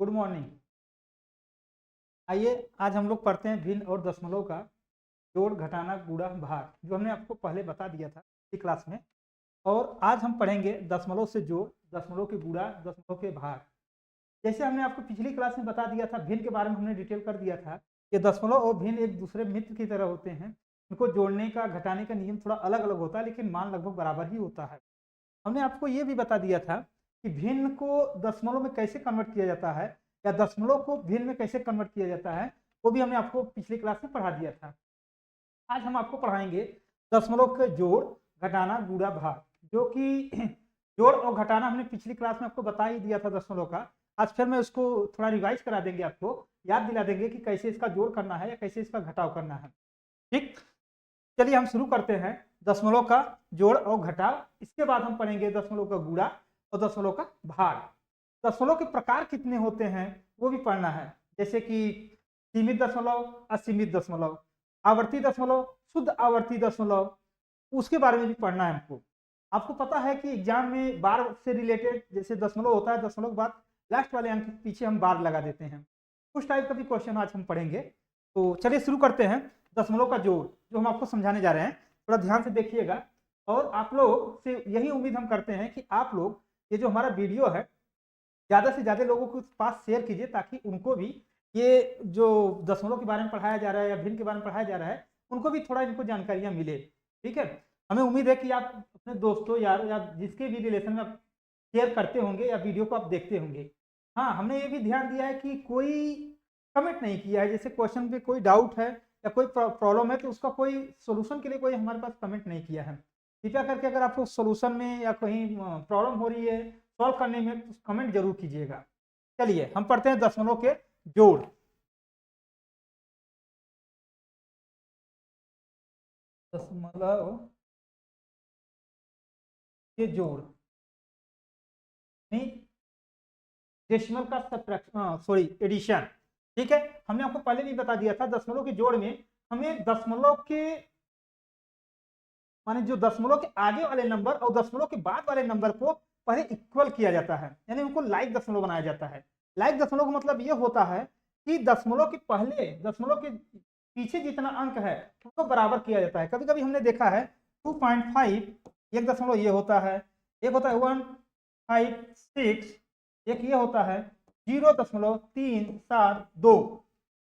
Good morning. आइए आज हम लोग पढ़ते हैं भिन्न और दशमलव का जोड़, घटाना, गुणा, भाग, जो हमने आपको पहले बता दिया था पिछली क्लास में। और आज हम पढ़ेंगे दशमलव से जोड़, दशमलव के गुणा, दशमलव के भाग। जैसे हमने आपको पिछली क्लास में बता दिया था, भिन्न के बारे में हमने डिटेल कर दिया था कि दशमलव और भिन्न एक दूसरे मित्र की तरह होते हैं। इनको जोड़ने का, घटाने का नियम थोड़ा अलग अलग होता है, लेकिन मान लगभग बराबर ही होता है। हमने आपको ये भी बता दिया था कि भिन्न को दशमलव में कैसे कन्वर्ट किया जाता है, या दशमलव को भिन्न में कैसे कन्वर्ट किया जाता है, वो भी हमने आपको पिछली क्लास में पढ़ा दिया था। आज हम आपको पढ़ाएंगे दशमलव के जोड़, घटाना, गुणा, भाग, जो कि जोड़ और घटाना हमने पिछली क्लास में आपको बता ही दिया था दशमलव का। आज फिर मैं उसको थोड़ा रिवाइज करा देंगे, आपको याद दिला देंगे कि कैसे इसका जोड़ करना है या कैसे इसका घटाव करना है। ठीक, चलिए हम शुरू करते हैं दशमलव का जोड़ और घटाव। इसके बाद हम पढ़ेंगे दशमलव का गुणा और दशमलव का भाग। दशमलव के प्रकार कितने होते हैं वो भी पढ़ना है, जैसे कि सीमित दशमलव, असीमित दशमलव, आवर्ती दशमलव, शुद्ध आवर्ती दशमलव, उसके बारे में भी पढ़ना है हमको। आपको पता है कि एग्जाम में बार से रिलेटेड जैसे दशमलव होता है, दशमलव के बाद लास्ट वाले अंक के पीछे हम बार लगा देते हैं। उस टाइप का भी क्वेश्चन आज हम पढ़ेंगे। तो चलिए शुरू करते हैं दशमलव का जोड़, जो हम आपको समझाने जा रहे हैं। थोड़ा ध्यान से देखिएगा, और आप लोग से यही उम्मीद हम करते हैं कि आप लोग ये जो हमारा वीडियो है ज़्यादा से ज़्यादा लोगों के पास शेयर कीजिए, ताकि उनको भी ये जो दशमलव के बारे में पढ़ाया जा रहा है या भिन्न के बारे में पढ़ाया जा रहा है, उनको भी थोड़ा इनको जानकारियाँ मिले। ठीक है, हमें उम्मीद है कि आप अपने दोस्तों यार या जिसके भी रिलेशन में आप शेयर करते होंगे या वीडियो को आप देखते होंगे। हाँ, हमने ये भी ध्यान दिया है कि कोई कमेंट नहीं किया है, जैसे क्वेश्चन पे कोई डाउट है या कोई प्रॉब्लम है तो उसका कोई सोल्यूशन के लिए कोई हमारे पास कमेंट नहीं किया है। कृपया करके अगर आपको सोल्यूशन में या कहीं प्रॉब्लम हो रही है सॉल्व करने में, तो कमेंट जरूर कीजिएगा। चलिए हम पढ़ते हैं दशमलव के जोड़। दशमलव के जोड़ नहीं, डेसिमल का सब्ट्रैक्शन, सॉरी एडिशन। ठीक है, हमने आपको पहले भी बता दिया था दशमलव के जोड़ में हमें दशमलव के माने जो दशमलव के आगे वाले नंबर और दशमलव के बाद वाले नंबर को पहले इक्वल किया जाता है, यानी उनको लाइक दशमलव बनाया जाता है। लाइक दशमलव का मतलब ये होता है कि दशमलव के पहले, दशमलव के पीछे जितना अंक है उसको बराबर किया जाता है। कभी कभी हमने देखा है 2.5 एक दशमलव ये होता है, एक होता है 156, एक ये होता है 0.372।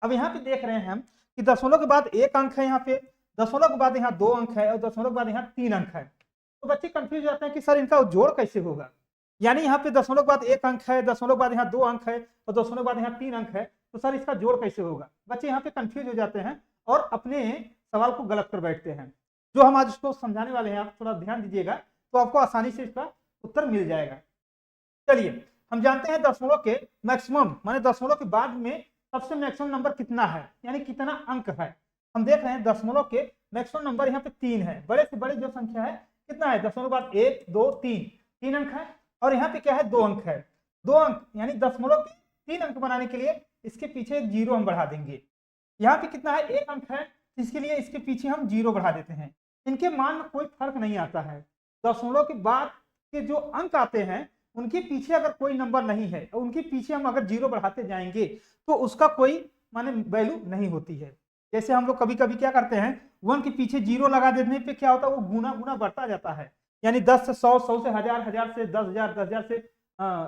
अब यहाँ पे देख रहे हैं हम कि दशमलव के बाद एक अंक है, यहाँ पे दशमलव के बाद यहाँ 2 अंक है और दशमलव के बाद यहाँ 3 अंक है। तो बच्चे कंफ्यूज हो जाते हैं कि सर इनका जोड़ कैसे होगा। यानी यहाँ पे दशमलव के बाद 1 अंक है, दशमलव के बाद यहाँ 2 अंक है और दशमलव के बाद यहाँ 3 अंक है, तो सर इसका जोड़ कैसे होगा। बच्चे यहाँ पे कंफ्यूज हो जाते हैं और अपने सवाल को गलत कर बैठते हैं। जो हम आज उसको समझाने वाले हैं, आप थोड़ा ध्यान दीजिएगा तो आपको आसानी से इसका उत्तर मिल जाएगा। चलिए हम जानते हैं दशमलव के मैक्सिमम, माने दशमलव के बाद में सबसे मैक्सिमम नंबर कितना है, यानी कितना अंक है। हम देख रहे हैं दशमलव के मैक्सिमम नंबर यहाँ पे 3 है। बड़े से बड़ी जो संख्या है कितना है, दशमलव बाद 1 2 3 अंक है, और यहाँ पे क्या है 2 अंक है। 2 अंक यानी दशमलव के 3 अंक बनाने के लिए इसके पीछे एक जीरो हम बढ़ा देंगे। यहाँ पे कितना है 1 अंक है, इसके लिए इसके पीछे हम जीरो बढ़ा देते हैं। इनके मान में कोई फर्क नहीं आता है। दशमलव के बाद के जो अंक आते हैं उनके पीछे अगर कोई नंबर नहीं है और उनके पीछे हम अगर जीरो बढ़ाते जाएंगे तो उसका कोई माने वैल्यू नहीं होती है। जैसे हम लोग कभी कभी क्या करते हैं, 1 के पीछे जीरो लगा देने पे क्या होता है, वो गुना गुना बढ़ता जाता है। यानी 10 से 100, 100 से 1000, 1000 से 10,000, 10,000 से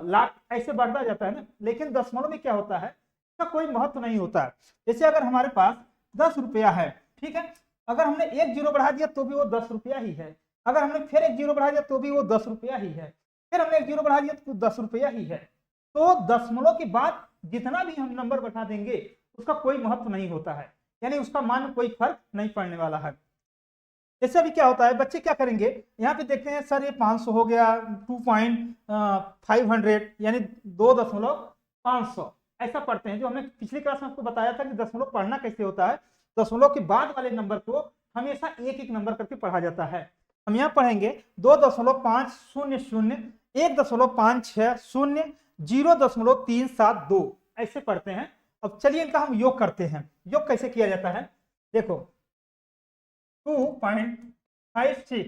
लाख, ऐसे बढ़ता जाता है ना। लेकिन दशमलव में क्या होता है, इसका कोई महत्व नहीं होता है। जैसे अगर हमारे पास 10 रुपया है, ठीक है, अगर हमने एक जीरो बढ़ा दिया तो भी वो 10 रुपया ही है, अगर हमने फिर एक जीरो बढ़ा दिया तो भी वो 10 रुपया ही है, फिर हमने एक जीरो बढ़ा दिया तो 10 रुपया ही है। तो दशमलव के बाद जितना भी हम नंबर बढ़ा देंगे उसका कोई महत्व नहीं होता है, यानी उसका मान में कोई फर्क नहीं पड़ने वाला है। जैसे अभी क्या होता है, बच्चे क्या करेंगे, यहाँ पे देखते हैं सर ये 500 हो गया, 2.500 यानी 2.500 ऐसा पढ़ते हैं। जो हमने पिछली क्लास में आपको बताया था कि दशमलव पढ़ना कैसे होता है, दशमलव के बाद वाले नंबर को हमेशा एक एक नंबर करके पढ़ा जाता है। हम यहाँ पढ़ेंगे 2.500, 1.560, 0.372 ऐसे पढ़ते हैं। अब चलिए इनका हम योग करते हैं। योग कैसे किया जाता है, देखो 2.56,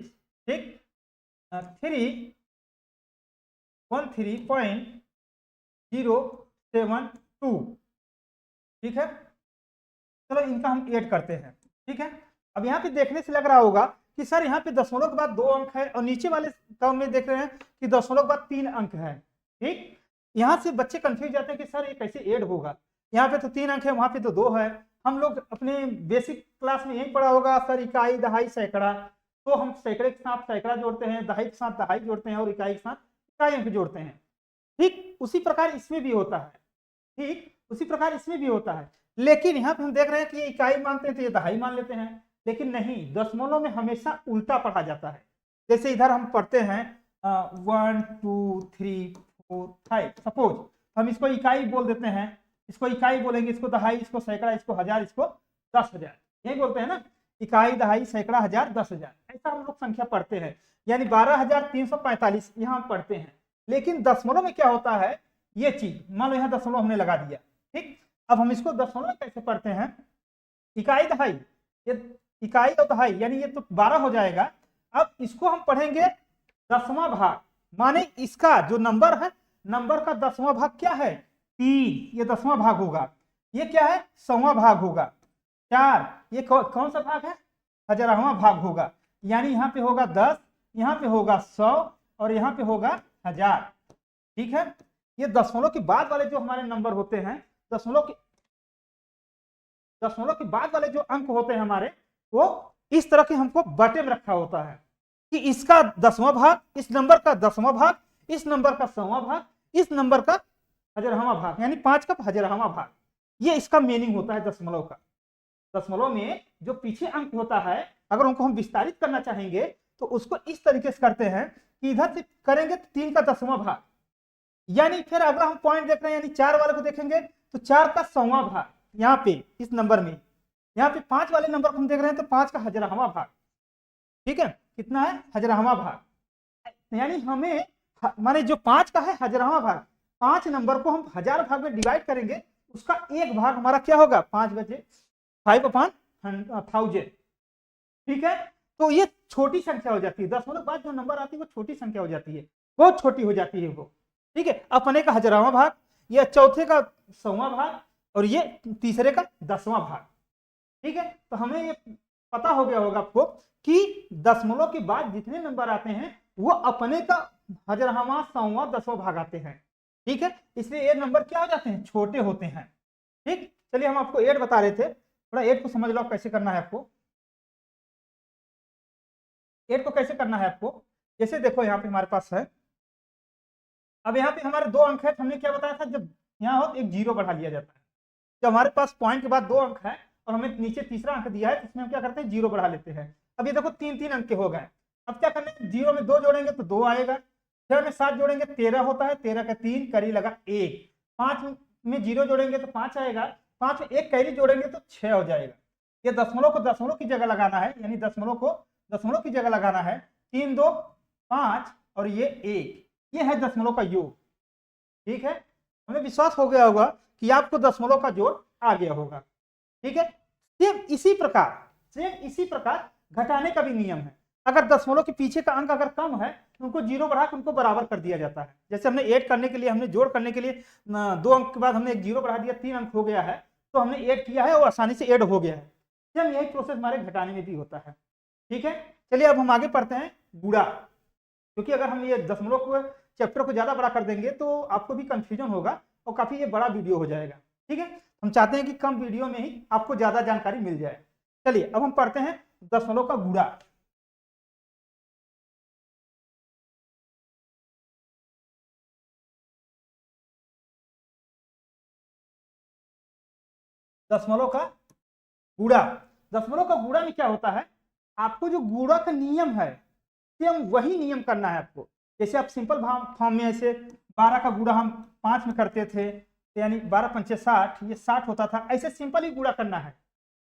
ठीक, 3 13.03 0.72। ठीक है, चलो इनका हम ऐड करते हैं। ठीक है, अब यहाँ पे देखने से लग रहा होगा कि सर यहाँ पे दशमलव के बाद 2 अंक है और नीचे वाले टर्म में देख रहे हैं कि दशमलव के बाद 3 अंक है। ठीक, यहाँ से बच्चे कंफ्यूज जाते हैं कि सर ये कैसे ऐड होगा, यहाँ पे तो 3 अंक है, वहां पे तो 2 है। हम लोग अपने बेसिक क्लास में यही पढ़ा होगा सर इकाई दहाई सैकड़ा, तो हम सैकड़े के साथ सैकड़ा जोड़ते हैं, दहाई के साथ दहाई जोड़ते हैं और इकाई के साथ इकाई अंक जोड़ते हैं। ठीक उसी प्रकार इसमें भी होता है। ठीक उसी प्रकार इसमें भी होता है, लेकिन यहाँ पे हम देख रहे हैं कि ये इकाई मानते हैं तो ये दहाई मान लेते हैं, लेकिन नहीं, दशमलव में हमेशा उल्टा पढ़ा जाता है। जैसे इधर हम पढ़ते हैं 1 2 3 4 5, सपोज हम इसको इकाई बोल देते हैं, इसको इकाई बोलेंगे, इसको दहाई, इसको सैकड़ा, इसको हजार, इसको 10,000, यही बोलते हैं ना, इकाई दहाई सैकड़ा हजार 10,000, ऐसा हम लोग संख्या पढ़ते हैं, यानी 12,345 यहाँ हम पढ़ते हैं। लेकिन दशमलव में क्या होता है, ये चीज मान लो यहाँ दशमलव हमने लगा दिया। ठीक, अब हम इसको दशमलव में कैसे पढ़ते हैं, इकाई दहाई, ये इकाई और दहाई यानी ये तो 12 हो जाएगा। अब इसको हम पढ़ेंगे 10वां भाग, माने इसका जो नंबर है, नंबर का 10वां भाग क्या है, 3, ये 10वां भाग होगा। ये क्या है, 100वां भाग होगा। 4, ये कौन सा भाग है, 1000वां भाग होगा। यानी यहाँ पे होगा 10, यहाँ पे होगा 100 और यहाँ पे होगा 1000। ठीक है, ये दशमलव के बाद वाले जो हमारे नंबर होते हैं, दशमलव के बाद वाले जो अंक होते हैं हमारे, वो इस तरह के हमको बटे में रखा होता है कि इसका 10वां भाग, इस नंबर का 10वां भाग, इस नंबर का 100वां भाग, इस नंबर का 1000वां भाग, यानी 5 का 1000वां भाग। ये इसका मीनिंग होता है दशमलव का। दशमलव में जो पीछे अंक होता है, अगर उनको हम विस्तारित करना चाहेंगे तो उसको इस तरीके से करते हैं कि इधर से करेंगे 3 का 10वां भाग, यानी फिर अगर हम पॉइंट देख रहे हैं यानी 4 वाले को देखेंगे तो 4 का 100वां भाग, यहाँ पे इस नंबर में, यहाँ पे 5 वाले नंबर को हम देख रहे हैं तो 5 का 1000वां भाग। ठीक है, कितना है, 1000वां भाग, यानी हमें माने जो 5 का है 1000वां भाग, 5 नंबर को हम 1000 भाग में डिवाइड करेंगे, उसका एक भाग हमारा क्या होगा, 5/1000। ठीक है, तो ये छोटी संख्या हो जाती है, दशमलव के बाद जो नंबर आती है वो छोटी संख्या हो जाती है, बहुत छोटी हो जाती है वो। ठीक है, अपने का 1000वां भाग, ये चौथे का 100वां भाग और ये तीसरे का 10वां भाग। ठीक है, तो हमें ये पता हो गया होगा आपको कि दशमलव के बाद जितने नंबर आते हैं वो अपने का 1000वां 100वां 10वां भाग आते हैं। ठीक है, इसलिए ये नंबर क्या हो जाते हैं, छोटे होते हैं। ठीक, चलिए हम आपको 8 बता रहे थे, थोड़ा 8 को समझ लो कैसे करना है आपको। 8 को कैसे करना है आपको, जैसे देखो यहाँ पे हमारे पास है, अब यहाँ पे हमारे 2 अंक है, तो हमने क्या बताया था, जब यहाँ हो एक 0 बढ़ा लिया जाता है। जब हमारे पास पॉइंट के बाद 2 अंक है और हमें नीचे तीसरा अंक दिया है, तो इसमें हम क्या करते हैं, 0 बढ़ा लेते हैं। अब ये देखो 3 अंक के हो गए, अब क्या करना है, 0 में 2 जोड़ेंगे तो 2 आएगा, 6 में 7 जोड़ेंगे 13 होता है, 13 का 3 करी लगा 1, 5 में 0 जोड़ेंगे तो 5 आएगा, 5 में 1 कैरी जोड़ेंगे तो 6 हो जाएगा। ये दशमलव को दशमलव की जगह लगाना है, यानी दशमलव को दशमलव की जगह लगाना है, 3 2 5 और ये 1, ये है दशमलव का योग। ठीक है, हमें विश्वास हो गया होगा कि आपको दशमलव का जोड़ आ गया होगा। ठीक है, सेम इसी प्रकार घटाने का भी नियम है। अगर दशमलव के पीछे का अंक अगर कम है तो उनको 0 बढ़ा के उनको बराबर कर दिया जाता है। जैसे हमने ऐड करने के लिए, हमने जोड़ करने के लिए 2 अंक के बाद हमने एक 0 बढ़ा दिया, 3 अंक हो गया है, तो हमने ऐड किया है और आसानी से ऐड हो गया है। सेम यही प्रोसेस हमारे घटाने में भी होता है। ठीक है, चलिए अब हम आगे पढ़ते हैं गुणा, क्योंकि अगर हम ये दशमलव को चैप्टर को ज्यादा बड़ा कर देंगे तो आपको भी कंफ्यूजन होगा और काफी ये बड़ा वीडियो हो जाएगा। ठीक है, हम चाहते हैं कि कम वीडियो में ही आपको ज्यादा जानकारी मिल जाए। चलिए अब हम पढ़ते हैं दशमलव का गुणा। दशमलव का गुणा, दशमलव का गुणा में क्या होता है, आपको जो गुणा का नियम है सेम वही नियम करना है आपको। जैसे आप सिंपल फॉर्म में ऐसे 12 का गुणा हम 5 में करते थे, यानी 12 पंचे 60, ये 60 होता था, ऐसे सिंपल ही गुणा करना है।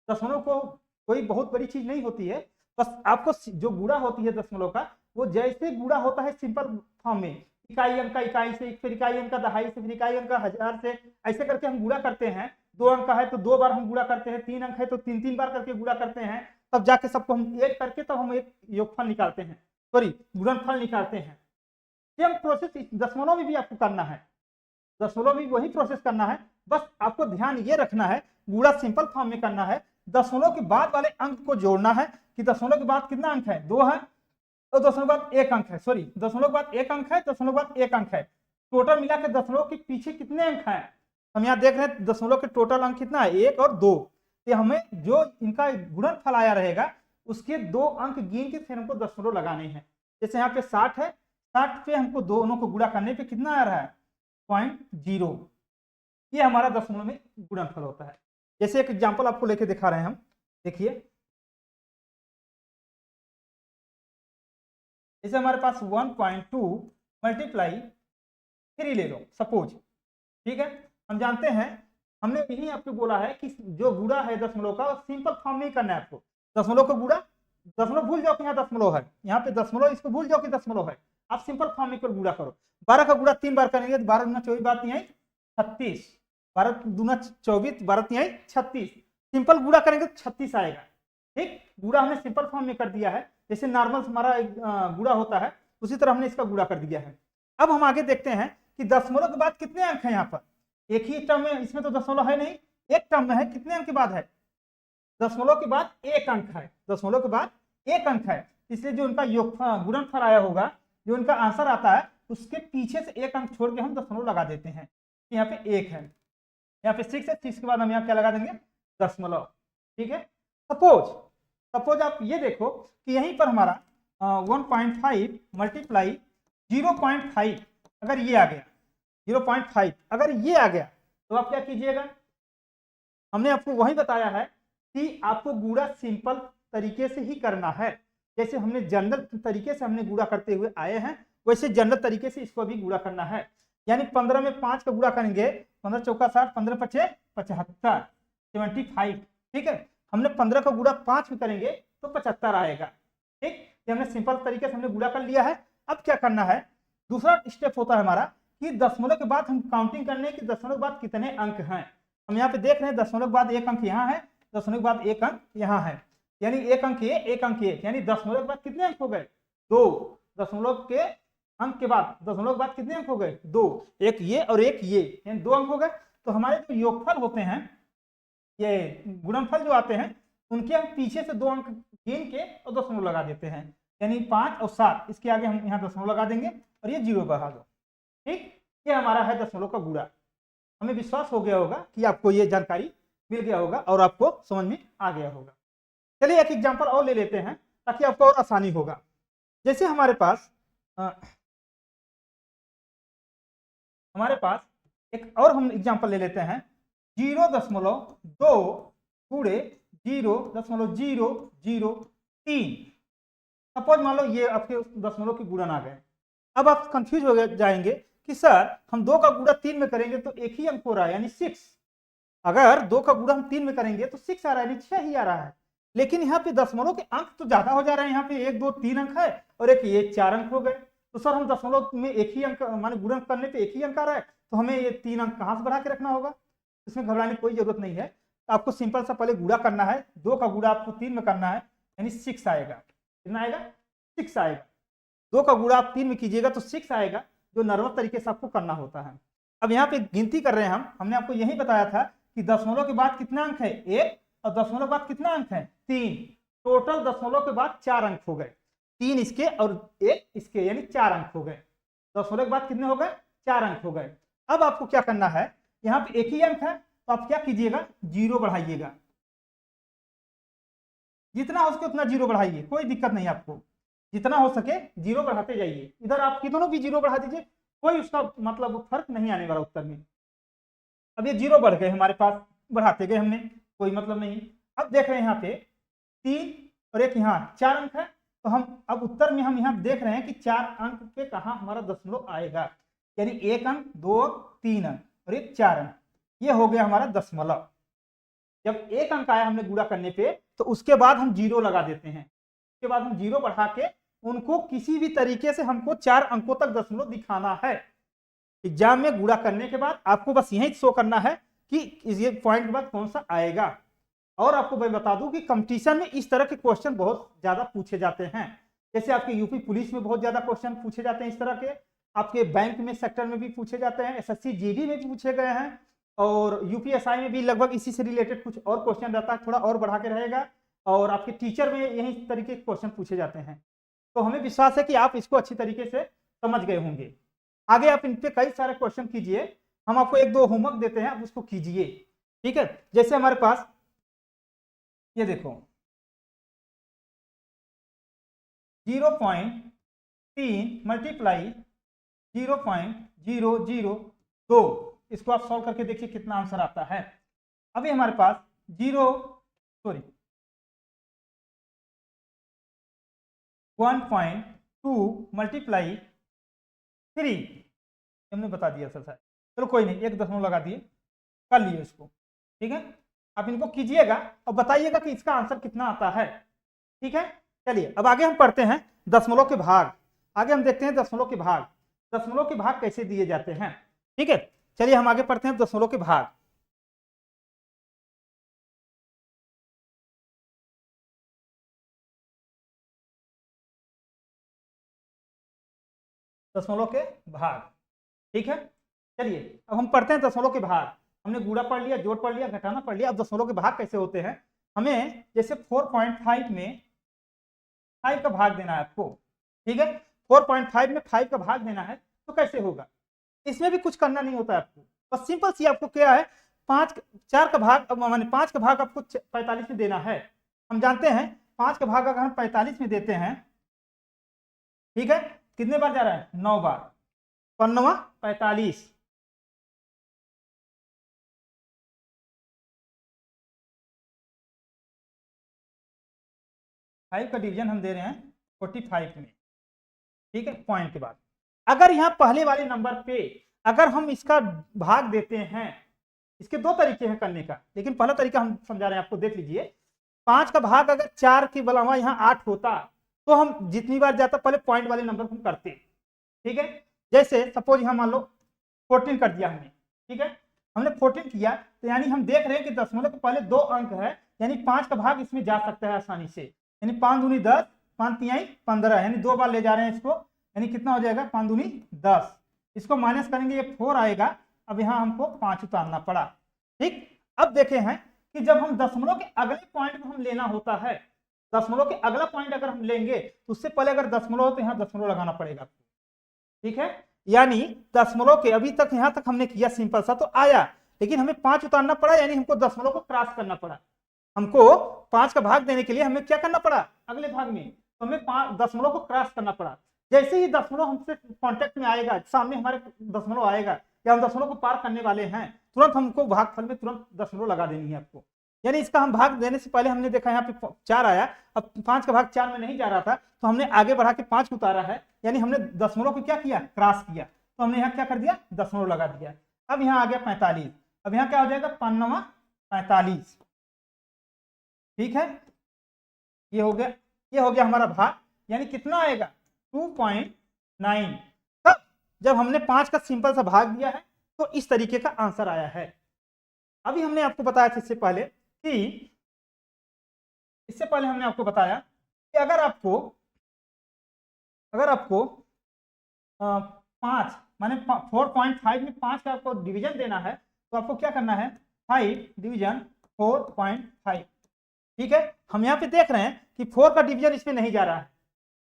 दशमलव को कोई बहुत बड़ी चीज नहीं होती है, बस आपको जो गुणा होती है दशमलव का, वो जैसे गुणा होता है सिंपल फॉर्म में, इकाई अंक का इकाई से, फिर इकाई अंक का दहाई से, फिर इकाई अंक का 1000 से, ऐसे करके हम गुणा करते हैं। 2 अंक का है तो 2 बार हम गुणा करते हैं, 3 अंक है तो 3 बार करके गुणा करते हैं, तब जाके सबको हम ऐड करके तब हम एक योगफल निकालते हैं, सॉरी गुणनफल निकालते हैं। सेम प्रोसेस दशमलव में भी आपको करना है। दशमलव भी वही प्रोसेस करना है, बस आपको ध्यान ये रखना है गुणा सिंपल फॉर्म में करना है। दशमलव के बाद वाले अंक को जोड़ना है कि दशमलव के बाद कितना अंक है, 2 है, और दशमलव के बाद 1 अंक है, सॉरी दशमलव के बाद 1 अंक है, दशमलव के बाद 1 अंक है, टोटल मिला के दशमलव के पीछे कितने अंक हैं। हम यहाँ देख रहे हैं दशमलव के टोटल अंक कितना है, 1 और 2। तो हमें जो इनका गुणनफल आया रहेगा उसके 2 अंक गिन के फिर हमको दशमलव लगाने हैं। जैसे यहाँ पे 60 है, 60 पे हमको दोनों को गुणा करने पे कितना आ रहा है, 0.0। ये हमारा दशमलव में गुणनफल होता है। जैसे एक एग्जांपल आपको लेके दिखा रहे हैं हम, देखिए जैसे हमारे पास 1.2 मल्टीप्लाई 3 ले लो सपोज, ठीक है। हम जानते हैं, हमने यही आपको बोला है कि जो गुणा है दशमलव का सिंपल फॉर्म में ही करना है आपको। दशमलव को गुणा, दशमलव भूल जाओ कि यहाँ दशमलव है, यहाँ पे दशमलव, इसको भूल जाओ कि दशमलव है, आप सिंपल फॉर्म में केवल गुणा करो। 12 का गुणा 3 बार करेंगे तो 12 दूना 24, बात नहीं आई 36, 12 दूना 24, 12 नहीं आई 36, सिंपल गुणा करेंगे तो 36 आएगा। ठीक, गुणा हमने सिंपल फॉर्म में कर दिया है, जैसे नॉर्मल हमारा गुणा होता है उसी तरह हमने इसका गुणा कर दिया है। अब हम आगे देखते हैं कि दशमलव के बाद कितने अंक हैं। यहाँ पर एक ही टर्म में, इसमें तो दशमलव है नहीं, एक टर्म में है, कितने अंक के बाद है, दशमलव के बाद 1 अंक है, दशमलव के बाद 1 अंक है, इसलिए जो उनका योगफल गुणनफल आया होगा, जो उनका आंसर आता है उसके पीछे से 1 अंक छोड़ के हम दशमलव लगा देते हैं। यहाँ पे 1 है, यहाँ पे 6 है, 6 के बाद हम यहाँ क्या लगा देंगे, दशमलव। ठीक है, सपोज आप ये देखो कि यहीं पर हमारा 1.5 मल्टीप्लाई 0.5 अगर ये आ गया, 0.5 अगर ये आ गया तो आप क्या कीजिएगा, हमने आपको वही बताया है कि आपको गुणा सिंपल तरीके से ही करना है। जैसे हमने जनरल तरीके से हमने गुणा करते हुए आए हैं, वैसे जनरल तरीके से इसको भी गुणा करना है। यानी 15 में 5 का गुणा करेंगे, 15 चौका 60, 15 पचे 75, 75। ठीक है, हमने 15 का गुणा 5 में करेंगे तो 75 आएगा। ठीक, ये हमने सिंपल तरीके से हमने गुणा कर लिया है। अब क्या करना है, दूसरा स्टेप होता है हमारा कि दशमलव के बाद हम काउंटिंग करने की दशमलव के बाद कितने अंक हैं। हम यहाँ पे देख रहे हैं दशमलव के बाद 1 अंक यहाँ है, दशमलव के बाद 1 अंक यहाँ है, यानी 1 अंक ये 1 अंक ये, यानी दशमलव के बाद कितने अंक हो गए, 2। दशमलव के अंक के बाद दशमलव के बाद कितने अंक हो गए, 2, एक ये और एक ये, यानी 2 अंक हो गए। तो हमारे जो योगफल होते हैं, ये गुणनफल जो आते हैं, उनके हम पीछे से 2 अंक गिन के और दशमलव लगा देते हैं, यानी 5 और 7, इसके आगे हम यहाँ दशमलव लगा देंगे और ये 0 बढ़ा दो। ठीक, ये हमारा है दशमलव का गुणा। हमें विश्वास हो गया होगा कि आपको ये जानकारी मिल गया होगा और आपको समझ में आ गया होगा। चलिए एक एग्जांपल और ले लेते हैं ताकि आपको और आसानी होगा। जैसे हमारे पास एक और हम एग्जांपल ले लेते हैं, 0.2 गुणे 0.003। सपोज मान लो ये आपके दशमलव के गुणन आ गए। अब आप कंफ्यूज हो जाएंगे कि सर हम 2 का गुणा 3 में करेंगे तो एक ही अंक हो रहा है, यानी 6। अगर 2 का गुणा हम 3 में करेंगे तो 6 आ रहा है, यानी 6 ही आ रहा है। लेकिन यहाँ पे दशमलव के अंक तो ज्यादा हो जा रहे हैं, यहाँ पे 1 2 3 अंक है और एक ये 4 अंक हो गए। तो सर हम दशमलव में एक ही अंक माने गुणन करने पे एक ही अंक आ रहा है, तो हमें ये 3 अंक कहाँ से बढ़ा के रखना होगा। इसमें घबराने की कोई जरूरत नहीं है, आपको सिंपल सा पहले गुणा करना है। 2 का गुणा आपको 3 में करना है, यानी 6 आएगा। कितना आएगा, 6 आएगा। 2 का गुणा आप 3 में कीजिएगा तो 6 आएगा, जो नॉर्मल तरीके से आपको करना होता है। अब यहाँ पे गिनती कर रहे हैं हमने आपको यही बताया था कि दशमलव के बाद कितना अंक है, 1, और दशमलव के बाद कितना अंक है, 3। टोटल दशमलव के बाद 4 अंक हो गए, 3 इसके और 1 इसके, यानी 4 अंक हो गए। दशमलव के बाद कितने हो गए, 4 अंक हो गए। अब आपको क्या करना है, यहाँ पे एक ही अंक है तो आप क्या कीजिएगा, 0 बढ़ाइएगा, जितना हो सके उतना 0 बढ़ाइए, कोई दिक्कत नहीं आपको, जितना हो सके 0 बढ़ाते जाइए। इधर आप कितनों भी 0 बढ़ा दीजिए, कोई उसका मतलब फर्क नहीं आने वाला उत्तर में। अब ये 0 बढ़ गए हमारे पास, बढ़ाते गए हमने, कोई मतलब नहीं। अब देख रहे हैं यहाँ पे 3 और एक यहाँ 4 अंक है, तो हम अब उत्तर में हम यहाँ देख रहे हैं कि 4 अंक पे कहाँ हमारा दशमलव आएगा, यानी 1 अंक, 2 3 अंक और एक 4 अंक, ये हो गया हमारा दशमलव। जब 1 अंक आया हमने गुणा करने पे तो उसके बाद हम 0 लगा देते हैं, उसके बाद हम 0 बढ़ा के उनको किसी भी तरीके से हमको 4 अंकों तक दशमलव दिखाना है। एग्जाम में गुणा करने के बाद आपको बस यही शो करना है कि ये पॉइंट के बाद कौन सा आएगा। और आपको मैं बता दूं कि कंपटीशन में इस तरह के क्वेश्चन बहुत ज्यादा पूछे जाते हैं, जैसे आपके यूपी पुलिस में बहुत ज्यादा क्वेश्चन पूछे जाते हैं इस तरह के, आपके बैंक में सेक्टर में भी पूछे जाते हैं, एसएससी जीडी में भी पूछे गए हैं, और यूपीएसआई में भी लगभग इसी से रिलेटेड कुछ और क्वेश्चन रहता है, थोड़ा और बढ़ा के रहेगा, और आपके टीचर में यही तरीके के क्वेश्चन पूछे जाते हैं। तो हमें विश्वास है कि आप इसको अच्छी तरीके से समझ गए होंगे। आगे आप इन पे कई सारे क्वेश्चन कीजिए, हम आपको एक दो होमवर्क देते हैं, आप उसको कीजिए, ठीक है। जैसे हमारे पास ये देखो 0.3 मल्टीप्लाई 0.002, इसको आप सॉल्व करके देखिए कितना आंसर आता है। अभी हमारे पास 1.2 मल्टीप्लाई 3, हमने बता दिया सर साहब, चलो कोई नहीं, 1 दशमलव लगा दिए, कर लिए इसको, ठीक है। आप इनको कीजिएगा और बताइएगा कि इसका आंसर कितना आता है, ठीक है। चलिए अब आगे हम पढ़ते हैं दशमलव के भाग। आगे हम देखते हैं दशमलव के भाग, दशमलव के भाग कैसे दिए जाते हैं, ठीक है। चलिए हम आगे पढ़ते हैं दशमलव के भाग। दशमलव के भाग, ठीक है। चलिए अब हम पढ़ते हैं दशमलव के भाग। हमने गुणा पढ़ लिया, जोड़ पढ़ लिया, घटाना पढ़ लिया, अब दशमलव के भाग कैसे होते हैं। हमें जैसे 4.5 में 5 का भाग देना है आपको, ठीक है। 4.5 में 5 का भाग देना है तो कैसे होगा, इसमें भी कुछ करना नहीं होता है आपको, बस सिंपल सी आपको क्या है, 4 का भाग माने 5 का भाग आपको 45 में देना है। हम जानते हैं 5 का भाग अगर हम 45 में देते हैं, ठीक है, कितने बार जा रहा है, 9 बार, 5 45, फाइव का डिवीजन हम दे रहे हैं 45 में, ठीक है, पॉइंट के बाद। अगर यहाँ पहले वाले नंबर पे अगर हम इसका भाग देते हैं, इसके दो तरीके हैं करने का, लेकिन पहला तरीका हम समझा रहे हैं आपको, देख लीजिए। 5 का भाग अगर 4 के अलावा यहाँ 8 होता तो हम जितनी बार जाता पहले पॉइंट वाले नंबर को हम करते, ठीक है। जैसे सपोज यहाँ मान लो 14 कर दिया हमने, ठीक है, हमने 14 किया, तो यानी हम देख रहे हैं कि दशमलव के पहले 2 अंक है, यानी 5 का भाग इसमें जा सकता है आसानी से, यानी 5 दूनी 10, 5 तिहाई 15, यानी 2 बार ले जा रहे हैं इसको, यानी कितना हो जाएगा, 5 दूनी 10, इसको माइनस करेंगे ये 4 आएगा। अब यहाँ हमको 5 उतारना पड़ा, ठीक। अब देखे हैं कि जब हम दशमलव के अगले पॉइंट को हम लेना होता है, दशमलव के अगला पॉइंट अगर हम लेंगे तो उससे पहले अगर दशमलव हो तो यहाँ दशमलव लगाना पड़ेगा, ठीक है। यानी दशमलव के अभी तक यहाँ तक हमने किया सिंपल सा तो आया, लेकिन हमें 5 उतारना पड़ा, यानी हमको दशमलव को क्रॉस करना पड़ा। हमको 5 का भाग देने के लिए हमें क्या करना पड़ा, अगले भाग में तो हमें 5 दशमलव को क्रॉस करना पड़ा। जैसे ही दशमलव हमसे कांटेक्ट में आएगा, सामने हमारे दशमलव आएगा या हम दशमलव को पार करने वाले हैं, तुरंत हमको भागफल में तुरंत दशमलव लगा देनी है आपको। यानी इसका हम भाग देने से पहले हमने देखा यहाँ पे 4 आया, अब 5 का भाग 4 में नहीं जा रहा था तो हमने आगे बढ़ा के 5 उतारा है, यानी हमने दशमलव को क्या किया, क्रॉस किया, तो हमने यहाँ क्या कर दिया, दशमलव लगा दिया। अब यहाँ आ गया 45, अब यहाँ क्या हो जाएगा, 5 45, ठीक है। ये हो गया हमारा भाग, यानी कितना आएगा, 2.9। तब जब हमने 5 का सिंपल सा भाग दिया है तो इस तरीके का आंसर आया है। अभी हमने आपको बताया था इससे पहले हमने आपको बताया कि अगर आपको 5 माने 4.5 में 5 का आपको डिवीजन देना है तो आपको क्या करना है, 5 डिवीजन 4.5, ठीक है। हम यहाँ पे देख रहे हैं कि 4 का डिवीजन इसमें नहीं जा रहा है,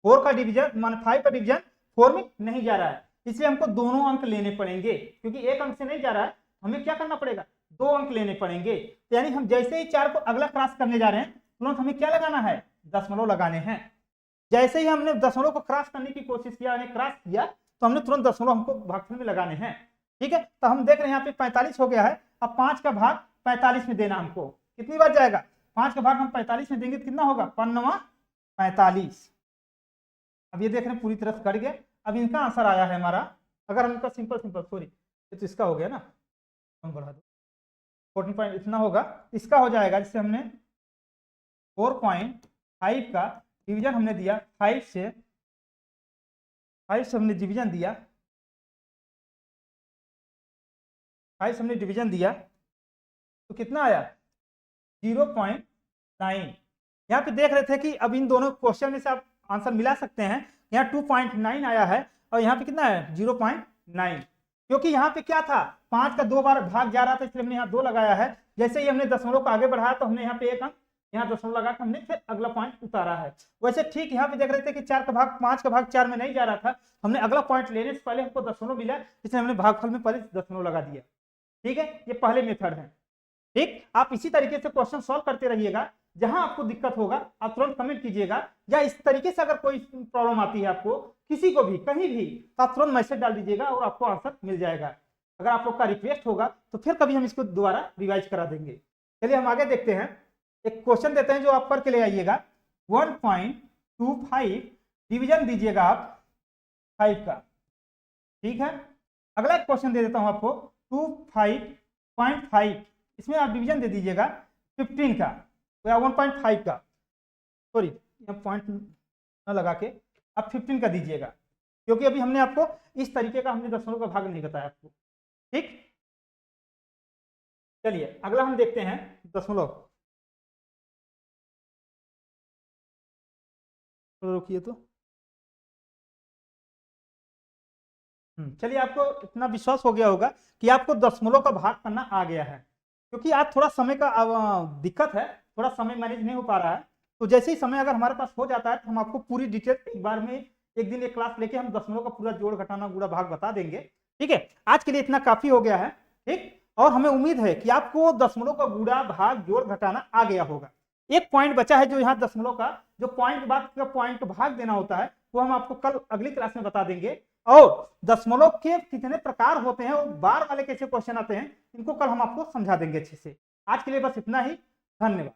4 का डिवीजन मान 5 का डिवीजन 4 में नहीं जा रहा है, इसलिए हमको दोनों अंक लेने पड़ेंगे, क्योंकि एक अंक से नहीं जा रहा है, हमें क्या करना पड़ेगा, 2 अंक लेने पड़ेंगे। तो यानी हम जैसे ही 4 को अगला क्रॉस करने जा रहे हैं तुरंत हमें क्या लगाना है, दशमलव लगाने हैं। जैसे ही हमने दशमलव को क्रॉस करने की कोशिश किया, क्रॉस किया, तो हमने तुरंत दशमलव हमको भागफल में लगाने हैं, ठीक है। तो हम देख रहे हैं यहाँ पे 45 हो गया है, अब 5 का भाग 45 में देना हमको, कितनी बार जाएगा, 5 का भाग हम 45 में देंगे तो कितना होगा, 5 45। अब ये देख रहे हैं पूरी तरह से कट गया। अब इनका आंसर आया है हमारा, अगर हम इनका सिंपल सॉरी ये तो इसका हो गया ना, हम बढ़ा दो 14 पॉइंट इतना होगा, इसका हो जाएगा, जिससे हमने 4.5 का डिवीजन हमने दिया 5 से हमने डिवीजन दिया, 5 हमने डिवीजन दिया तो कितना आया, 0.9। यहाँ पे देख रहे थे कि अब इन दोनों क्वेश्चन में से आप आंसर मिला सकते हैं, यहाँ 2.9 आया है और यहाँ पे कितना है 0.9, क्योंकि यहाँ पे क्या था 5 का 2 बार भाग जा रहा था, इसलिए हमने यहाँ 2 लगाया है। जैसे ही हमने दशमलव को आगे बढ़ाया तो हमने यहाँ पे 1 अंक यहाँ दशमलव लगा के हमने फिर अगला पॉइंट उतारा है। वैसे ठीक यहाँ पे देख रहे थे कि 5 का भाग 4 में नहीं जा रहा था, हमने अगला पॉइंट लेने से पहले हमको दशमलव मिला, इसलिए हमने भागफल में पहले दशमलव लगा दिया। ठीक है, ये पहले मेथड है। ठीक, आप इसी तरीके से क्वेश्चन सॉल्व करते रहिएगा। जहां आपको दिक्कत होगा आप तुरंत कमेंट कीजिएगा, या इस तरीके से अगर कोई प्रॉब्लम आती है आपको किसी को भी कहीं भी, तो आप तुरंत मैसेज डाल दीजिएगा और आपको आंसर मिल जाएगा। अगर आप लोग का रिक्वेस्ट होगा तो फिर कभी हम इसको दोबारा रिवाइज करा देंगे। चलिए हम आगे देखते हैं, एक क्वेश्चन देते हैं जो आप करके ले आइएगा। 1.25 डिवीजन दीजिएगा आप 5 का। ठीक है, अगला एक क्वेश्चन दे देता हूं आपको 25.5, इसमें आप डिवीजन दे दीजिएगा 15 का या 1.5 का, सॉरी यहाँ पॉइंट न लगा के आप 15 का दीजिएगा, क्योंकि अभी हमने आपको इस तरीके का हमने दशमलव का भाग नहीं बताया आपको। ठीक, चलिए अगला हम देखते हैं दशमलव। रोकिए तो चलिए, आपको इतना विश्वास हो गया होगा कि आपको दशमलव का भाग करना आ गया है, क्योंकि आज थोड़ा समय का दिक्कत है, थोड़ा समय मैनेज नहीं हो पा रहा है। तो जैसे ही समय अगर हमारे पास हो जाता है तो हम आपको पूरी डिटेल एक बार में एक दिन एक क्लास लेके हम दशमलव का पूरा जोड़ घटाना गुणा भाग बता देंगे। ठीक है, आज के लिए इतना काफी हो गया है। ठीक, और हमें उम्मीद है कि आपको दशमलव का गुणा भाग जोड़ घटाना आ गया होगा। एक पॉइंट बचा है जो यहाँ दशमलव का जो पॉइंट के बाद का पॉइंट भाग देना होता है, वो हम आपको कल अगली क्लास में बता देंगे। और दशमलव के कितने प्रकार होते हैं और बार वाले कैसे क्वेश्चन आते हैं, इनको कल हम आपको समझा देंगे अच्छे से। आज के लिए बस इतना ही, धन्यवाद।